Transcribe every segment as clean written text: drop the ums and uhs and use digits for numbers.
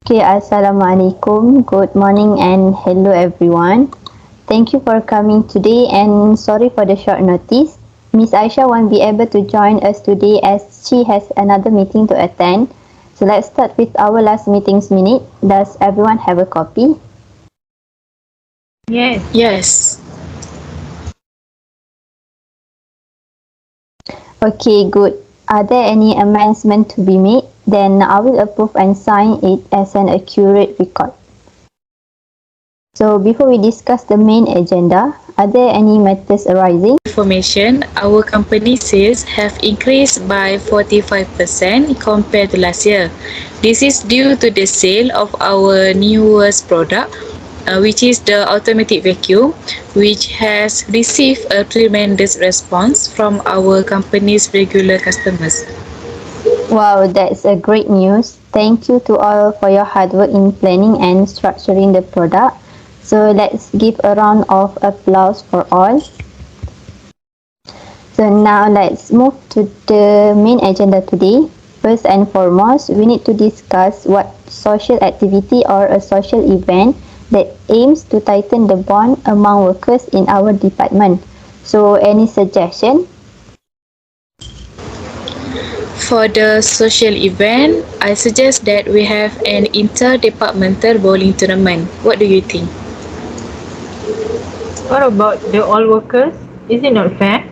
Okay, Assalamualaikum. Good morning and hello everyone. Thank you for coming today and sorry for the short notice. Miss Aisha won't be able to join us today as she has another meeting to attend. So let's start with our last meeting's minute. Does everyone have a copy? Yes. Yes. Okay, good. Are there any amendments to be made? Then I will approve and sign it as an accurate record. So before we discuss the main agenda, are there any matters arising? Information, our company sales have increased by 45% compared to last year. This is due to the sale of our newest product, which is the automatic vacuum, which has received a tremendous response from our company's regular customers. Wow, that's a great news. Thank you to all for your hard work in planning and structuring the product. So let's give a round of applause for all. So now let's move to the main agenda today. First and foremost, we need to discuss what social activity or a social event that aims to tighten the bond among workers in our department. So any suggestion? For the social event, I suggest that we have an interdepartmental bowling tournament. What do you think? What about the all workers? Is it not fair?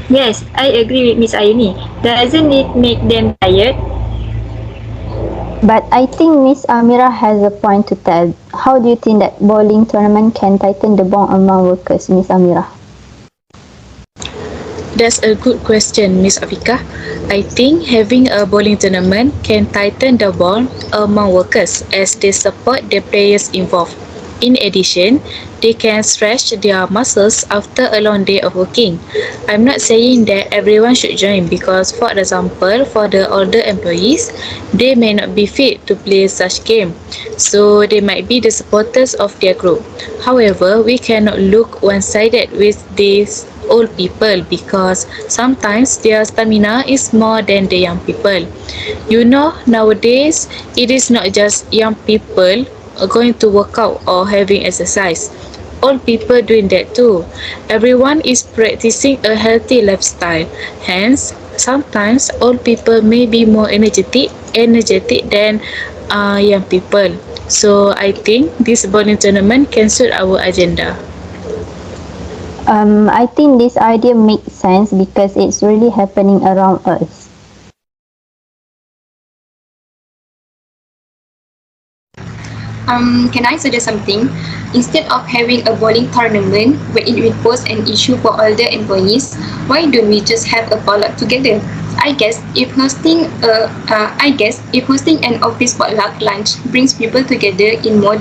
Yes, I agree with Miss Ayuni. Doesn't it make them tired? But I think Miss Amira has a point to tell. How do you think that bowling tournament can tighten the bond among workers, Miss Amira? That's a good question, Miss Afika. I think having a bowling tournament can tighten the bond among workers as they support the players involved. In addition, they can stretch their muscles after a long day of working. I'm not saying that everyone should join because, for example, for the older employees, they may not be fit to play such game, so they might be the supporters of their group. However, we cannot look one-sided with these old people because sometimes their stamina is more than the young people. You know, nowadays it is not just young people going to work out or having exercise. Old people doing that too. Everyone is practicing a healthy lifestyle. Hence, sometimes old people may be more energetic than young people. So I think this bowling tournament can suit our agenda. I think this idea makes sense because it's really happening around us. Can I suggest something? Instead of having a bowling tournament where it will pose an issue for all the employees, why don't we just have a potluck together? I guess if hosting an office potluck lunch brings people together in more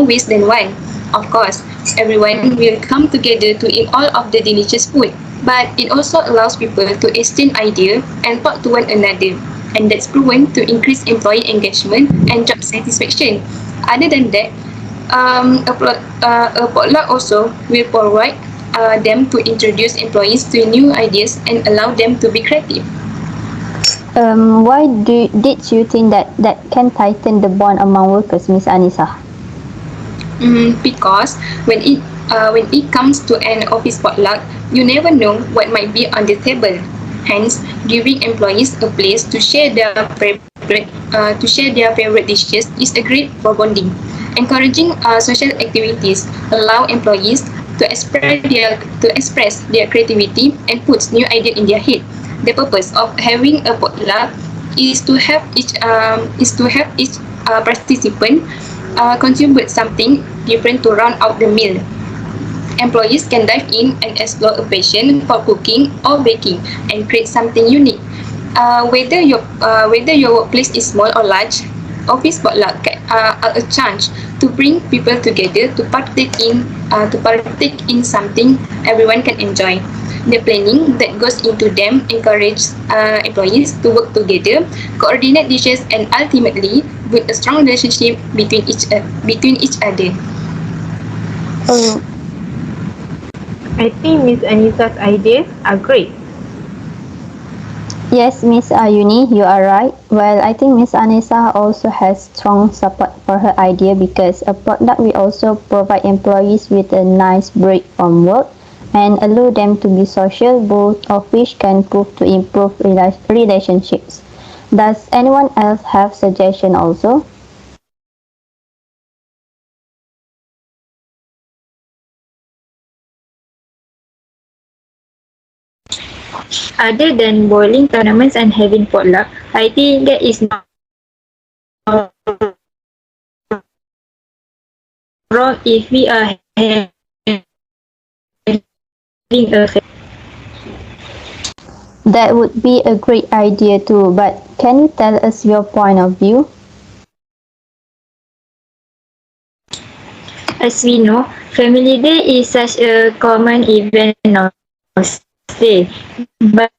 ways than one. Of course, everyone will come together to eat all of the delicious food, but it also allows people to exchange ideas and talk to one another, and that's proven to increase employee engagement and job satisfaction. Other than that, a potluck also will provide them to introduce employees to new ideas and allow them to be creative. Why did you think that can tighten the bond among workers, Miss Anisa? Because when it comes to an office potluck, you never know what might be on the table. Hence, giving employees a place to share their favorite dishes is a great for bonding. Encouraging social activities allow employees to express their creativity and puts new idea in their head. The purpose of having a potluck is to have each participant contribute something different to round out the meal. Employees can dive in and explore a passion for cooking or baking and create something unique. Whether your workplace is small or large, office potluck are a chance to bring people together to partake in something everyone can enjoy. The planning that goes into them encourages employees to work together, coordinate dishes, and ultimately build a strong relationship between each other. I think Miss Anisa's ideas are great. Yes, Miss Ayuni, you are right. Well, I think Miss Anissa also has strong support for her idea because a product will also provide employees with a nice break from work and allow them to be social, both of which can prove to improve relationships. Does anyone else have suggestion also? Other than bowling tournaments and having potluck, I think that is not wrong if we are having a That would be a great idea too, but can you tell us your point of view? As we know, Family Day is such a common event nowadays, but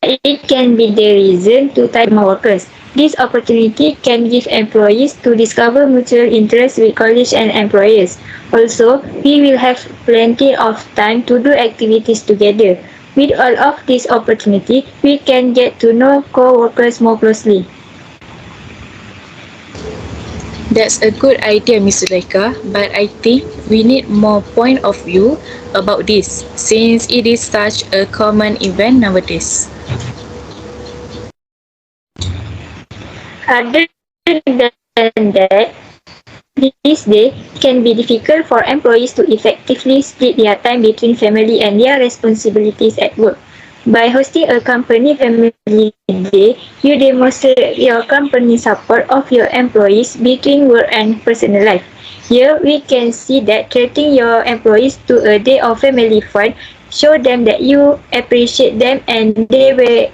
it can be the reason to tie more workers. This opportunity can give employees to discover mutual interests with colleagues and employers. Also, we will have plenty of time to do activities together. With all of this opportunity, we can get to know co-workers more closely. That's a good idea, Miss Zuleika, but I think we need more point of view about this since it is such a common event nowadays. Other than that, this day can be difficult for employees to effectively split their time between family and their responsibilities at work. By hosting a company family day, you demonstrate your company's support of your employees between work and personal life. Here, we can see that treating your employees to a day of family fun show them that you appreciate them and they will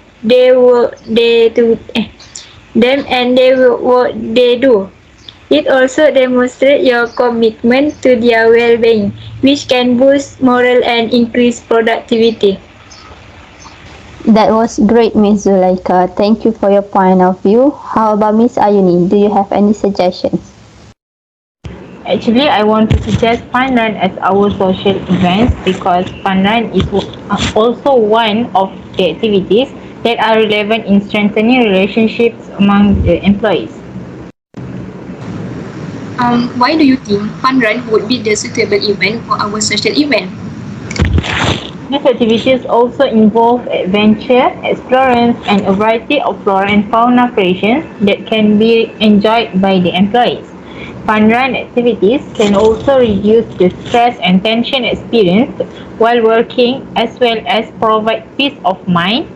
what they do. It also demonstrates your commitment to their well-being, which can boost morale and increase productivity. That was great, Miss Zuleika. Thank you for your point of view. How about Miss Ayuni? Do you have any suggestions? Actually, I want to suggest Fun Run as our social event because Fun Run is also one of the activities that are relevant in strengthening relationships among the employees. Why do you think Fun Run would be the suitable event for our social event? These activities also involve adventure, explorers, and a variety of flora and fauna creations that can be enjoyed by the employees. Fun run activities can also reduce the stress and tension experienced while working as well as provide peace of mind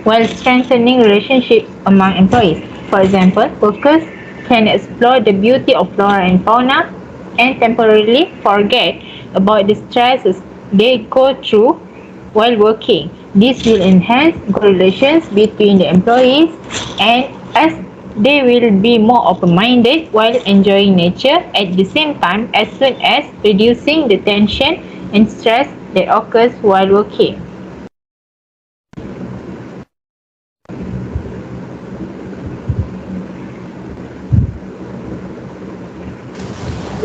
while strengthening relationships among employees. For example, workers can explore the beauty of flora and fauna and temporarily forget about the stresses they go through while working. This will enhance good relations between the employees and as they will be more open-minded while enjoying nature at the same time as soon as reducing the tension and stress that occurs while working.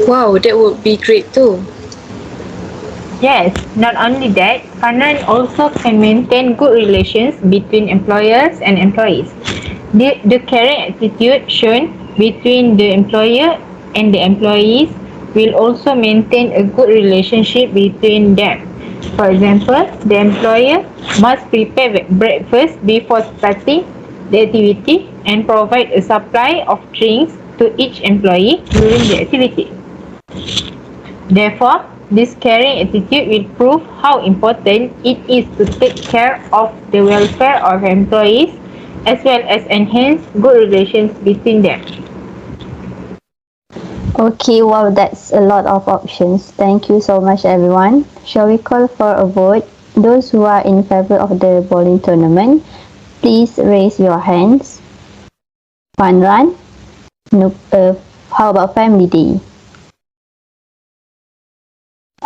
Wow, that would be great too. Yes, not only that, Fun Run also can maintain good relations between employers and employees. The caring attitude shown between the employer and the employees will also maintain a good relationship between them. For example, the employer must prepare breakfast before starting the activity and provide a supply of drinks to each employee during the activity. Therefore, this caring attitude will prove how important it is to take care of the welfare of employees as well as enhance good relations between them. Okay, wow, that's a lot of options. Thank you so much, everyone. Shall we call for a vote? Those who are in favor of the bowling tournament, please raise your hands. Fun run? No, how about family day?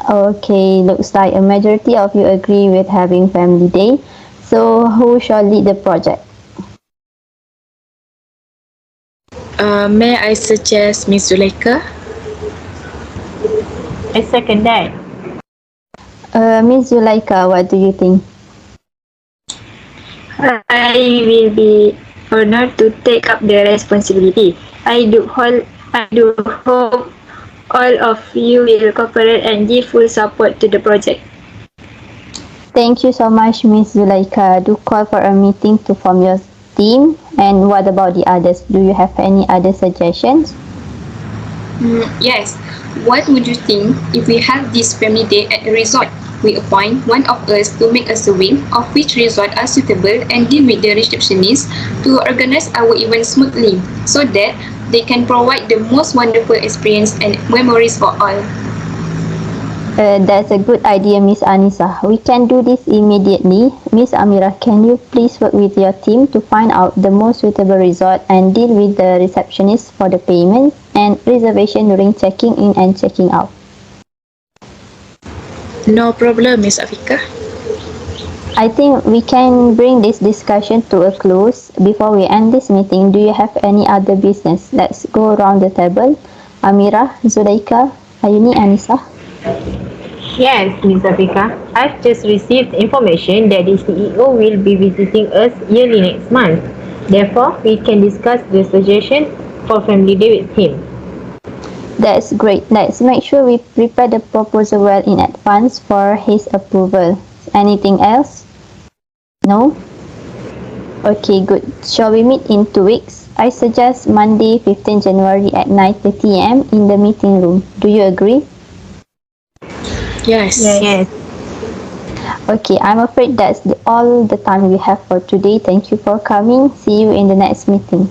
Okay, looks like a majority of you agree with having family day. So who shall lead the project? May I suggest Miss Zuleika? I second that. Miss Zulaika, what do you think? I will be honored to take up the responsibility. I do hope all of you will cooperate and give full support to the project. Thank you so much, Miss Zulaika. Do call for a meeting to form your team. And what about the others? Do you have any other suggestions? Yes. What would you think if we have this family day at a resort? We appoint one of us to make a survey of which resort are suitable and deal with the receptionists to organize our event smoothly so that they can provide the most wonderful experience and memories for all. That's a good idea, Miss Anisa. We can do this immediately. Miss Amira, can you please work with your team to find out the most suitable resort and deal with the receptionist for the payment and reservation during checking in and checking out? No problem, Miss Afika. I think we can bring this discussion to a close. Before we end this meeting, do you have any other business? Let's go around the table. Amira, Zulaika, Ayuni, Anisa. Yes, Ms. Afika. I've just received information that the CEO will be visiting us yearly next month. Therefore, we can discuss the suggestion for family day with him. That's great. Let's make sure we prepare the proposal well in advance for his approval. Anything else? No? Okay, good. Shall we meet in 2 weeks? I suggest Monday, 15 January at 9:30 am in the meeting room. Do you agree? Yes. Yes. Okay, I'm afraid that's all the time we have for today. Thank you for coming. See you in the next meeting.